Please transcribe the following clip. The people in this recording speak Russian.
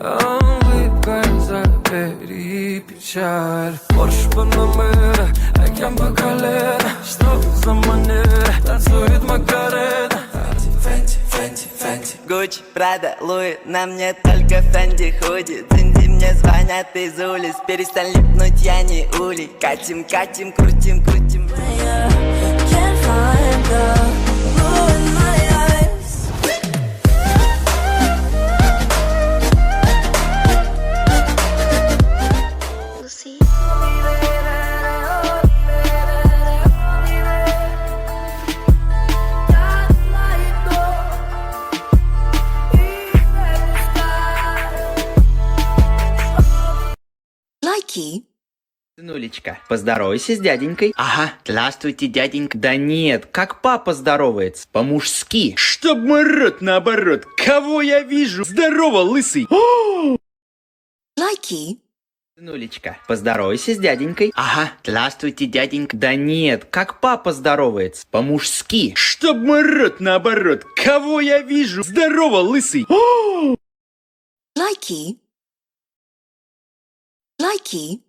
Улыбкой забери печаль. Порш Панамера, океан по колено. Что за манера, танцует Макарена. Фенти, Фенти, Фенти. Гуччи, Прада, Луи, на мне только Фенди худи. Цинди, мне звонят из улиц, перестань липнуть, я не улей. Катим, катим, крутим, крутим. Can't find the blue in my eyes. Lucy. Лайки. Сынулечка, поздоровайся с дяденькой. Ага, здравствуйте, дяденька. Да нет, как папа здоровается, по-мужски. Чтоб мой рот наоборот, кого я вижу? Здорово, лысый. Лайки. Сынулечка, поздоровайся с дяденькой. Ага, здравствуйте, дяденька. Да нет, как папа здоровается, по-мужски. Чтоб мой рот наоборот, кого я вижу? Здорово, лысый. Лайки. Лайки.